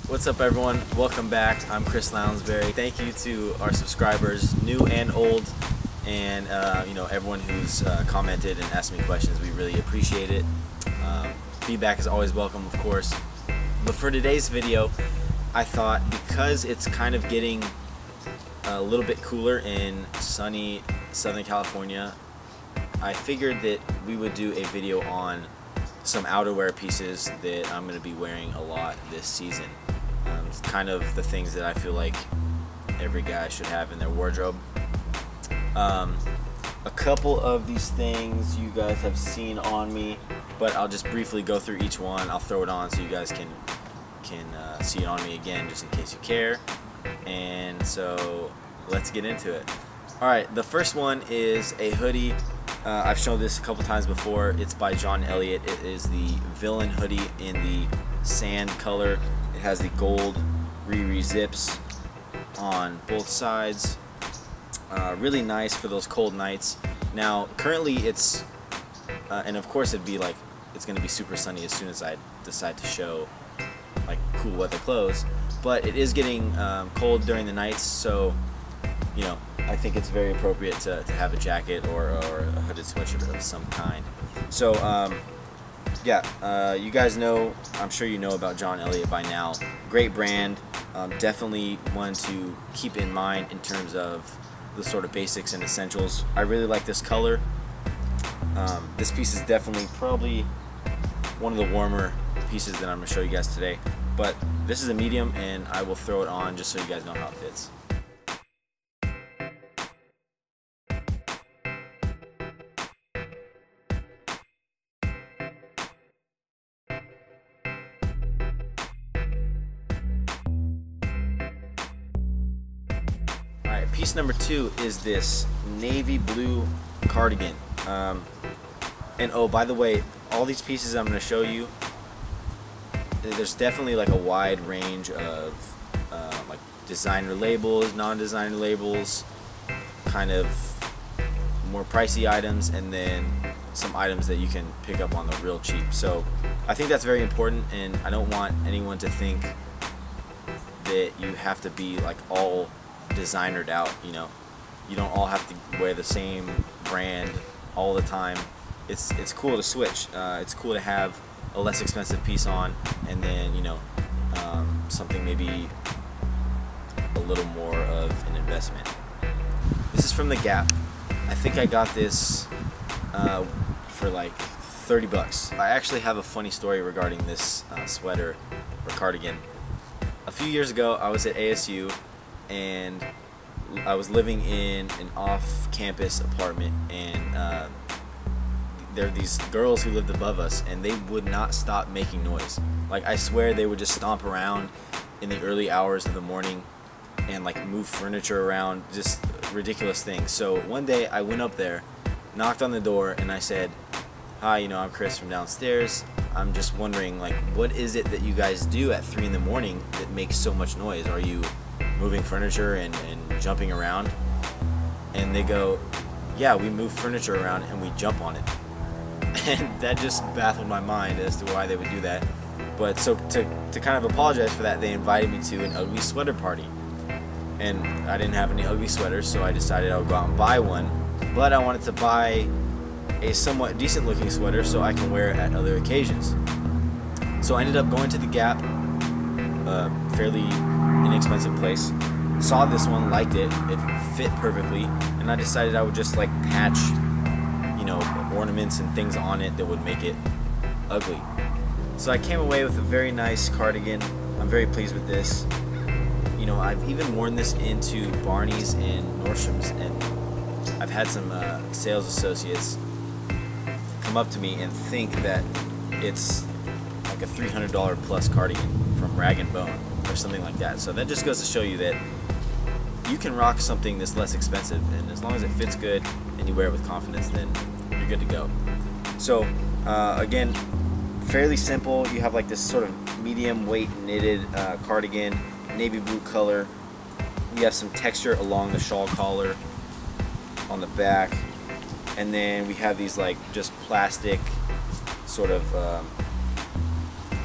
What's up, everyone? Welcome back. I'm Chris Lounsbury. Thank you to our subscribers, new and old, and everyone who's commented and asked me questions. We really appreciate it. Feedback is always welcome, of course. But for today's video, I thought because it's kind of getting a little bit cooler in sunny Southern California, I figured that we would do a video on some outerwear pieces that I'm going to be wearing a lot this season. It's kind of the things that I feel like every guy should have in their wardrobe. A couple of these things you guys have seen on me, but I'll just briefly go through each one. I'll throw it on so you guys can see it on me again, just in case you care. And so let's get into it. Alright, the first one is a hoodie. I've shown this a couple times before. It's by John Elliott. It is the Villain hoodie in the sand color. It has the gold Riri zips on both sides. Really nice for those cold nights. Now, currently it's, and of course it's going to be super sunny as soon as I decide to show like cool weather clothes. But it is getting cold during the nights, so I think it's very appropriate to have a jacket or a hooded sweatshirt of some kind. So you guys know, I'm sure you know about John Elliott by now. Great brand, definitely one to keep in mind in terms of the sort of basics and essentials. I really like this color. This piece is definitely probably one of the warmer pieces that I'm going to show you guys today. But this is a medium, and I will throw it on just so you guys know how it fits. Alright, piece number 2 is this navy blue cardigan. And oh, by the way, all these pieces I'm going to show you, there's definitely like a wide range of like designer labels, non-designer labels, kind of more pricey items, and then some items that you can pick up on the real cheap. So I think that's very important, and I don't want anyone to think that you have to be like all designered out. You don't all have to wear the same brand all the time. It's cool to switch. It's cool to have a less expensive piece on, and then something maybe a little more of an investment. This is from the Gap. I think I got this for like 30 bucks. I actually have a funny story regarding this sweater or cardigan. A few years ago, I was at ASU, and I was living in an off-campus apartment, and there are these girls who lived above us, and they would not stop making noise. Like, I swear they would just stomp around in the early hours of the morning and like move furniture around, just ridiculous things. So one day I went up there, knocked on the door, and I said, "Hi, I'm Chris from downstairs. I'm just wondering, like, what is it that you guys do at 3 in the morning that makes so much noise? Are you moving furniture and jumping around?" And they go, "Yeah, we move furniture around and we jump on it." And that just baffled my mind as to why they would do that. But so to kind of apologize for that, they invited me to an ugly sweater party. And I didn't have any ugly sweaters, so I decided I would go out and buy one. But I wanted to buy a somewhat decent looking sweater so I can wear it at other occasions. So I ended up going to the Gap, a fairly inexpensive place. Saw this one, liked it, it fit perfectly, and I decided I would just like patch ornaments and things on it that would make it ugly. So I came away with a very nice cardigan. I'm very pleased with this. I've even worn this into Barney's and Nordstrom's, and I've had some sales associates come up to me and think that it's like a $300 plus cardigan from Rag & Bone or something like that. So that just goes to show you that you can rock something that's less expensive, and as long as it fits good and you wear it with confidence, then you're good to go. So again, fairly simple. You have like this sort of medium weight knitted cardigan, navy blue color. You have some texture along the shawl collar on the back, and then we have these like just plastic sort of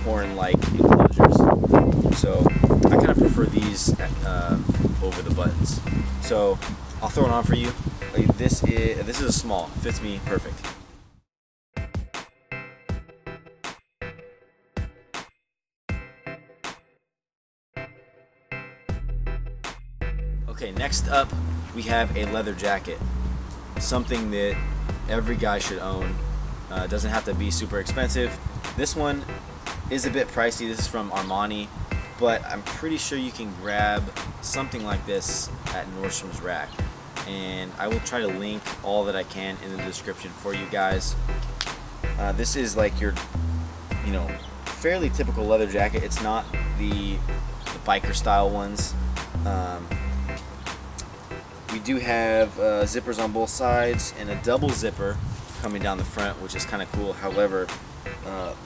unicorn-like enclosures. So I kind of prefer these over the buttons. So I'll throw it on for you. This is a small, fits me perfect. Okay, next up we have a leather jacket, something that every guy should own. Doesn't have to be super expensive. This one is a bit pricey. This is from Armani, but I'm pretty sure you can grab something like this at Nordstrom's Rack. And I will try to link all that I can in the description for you guys. This is like your, fairly typical leather jacket. It's not the biker style ones. We do have zippers on both sides and a double zipper coming down the front, which is kind of cool. However,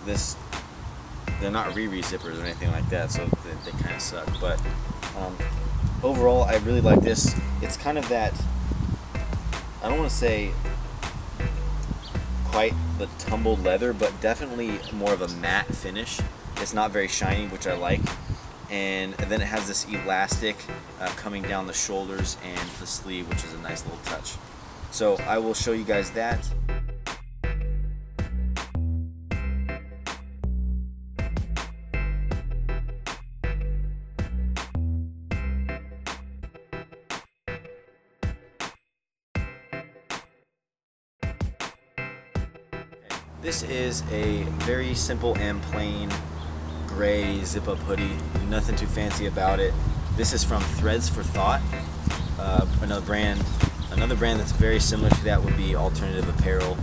they're not Riri zippers or anything like that, so they kind of suck. But overall, I really like this. It's kind of that, I don't want to say quite the tumbled leather, but definitely more of a matte finish. It's not very shiny, which I like. And then it has this elastic coming down the shoulders and the sleeve, which is a nice little touch. So I will show you guys that. This is a very simple and plain gray zip-up hoodie. Nothing too fancy about it. This is from Threads for Thought. Another brand that's very similar to that would be Alternative Apparel.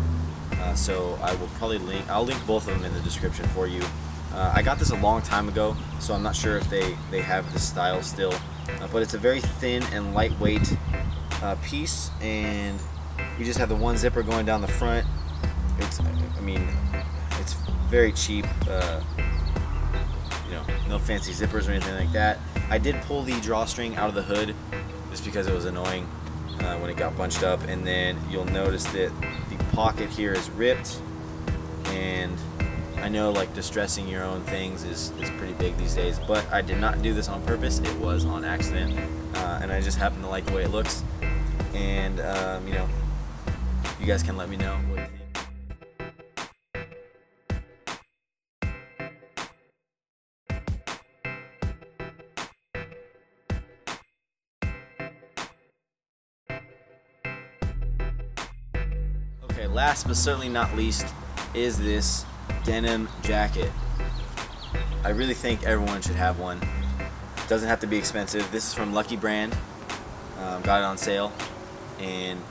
So I will probably I'll link both of them in the description for you. I got this a long time ago, so I'm not sure if they have this style still. But it's a very thin and lightweight piece, and you just have the one zipper going down the front. It's very cheap. No fancy zippers or anything like that. I did pull the drawstring out of the hood just because it was annoying when it got bunched up, and then you'll notice that the pocket here is ripped, and I know like distressing your own things is pretty big these days, but I did not do this on purpose. It was on accident, and I just happen to like the way it looks. And you guys can let me know what you think. Okay, last but certainly not least is this denim jacket. I really think everyone should have one. It doesn't have to be expensive. This is from Lucky Brand. Got it on sale, and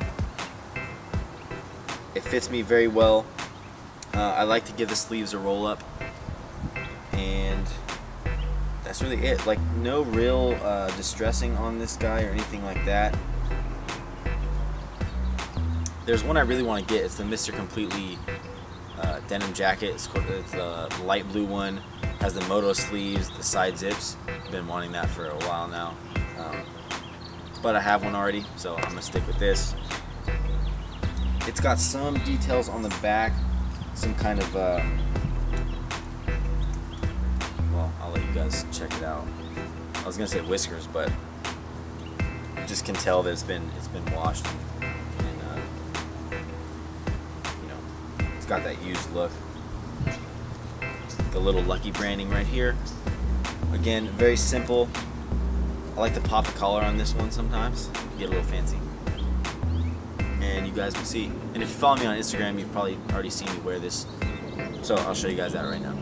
it fits me very well. I like to give the sleeves a roll up, and that's really it. Like, no real distressing on this guy or anything like that. There's one I really want to get. It's the Mr. Completely denim jacket. It's the light blue one. Has the moto sleeves, the side zips. Been wanting that for a while now, but I have one already, so I'm gonna stick with this. It's got some details on the back, some kind of well, I'll let you guys check it out. I was gonna say whiskers, but you just can tell that it's been washed. It's got that used look. The little Lucky branding right here. Again, very simple. I like to pop the collar on this one sometimes, get a little fancy. And you guys will see. And if you follow me on Instagram, you've probably already seen me wear this. So I'll show you guys that right now.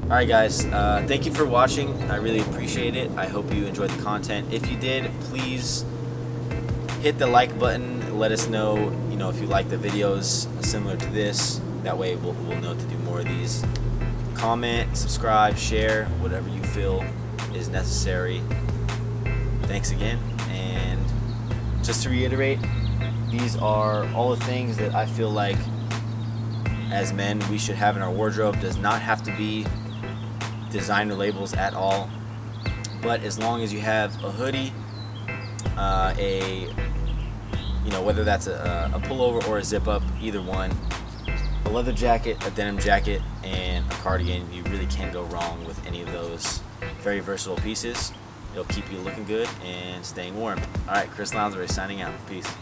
Alright guys, thank you for watching. I really appreciate it. I hope you enjoyed the content. If you did, please hit the like button. Let us know, if you like the videos similar to this. That way we'll know to do more of these. Comment, subscribe, share, whatever you feel is necessary. Thanks again. And just to reiterate, these are all the things that I feel like as men we should have in our wardrobe. Does not have to be designer labels at all. But as long as you have a hoodie, whether that's a pullover or a zip up, either one, a leather jacket, a denim jacket, and a cardigan, you really can't go wrong with any of those very versatile pieces. It'll keep you looking good and staying warm. Alright, Chris Lounsbury signing out. Peace.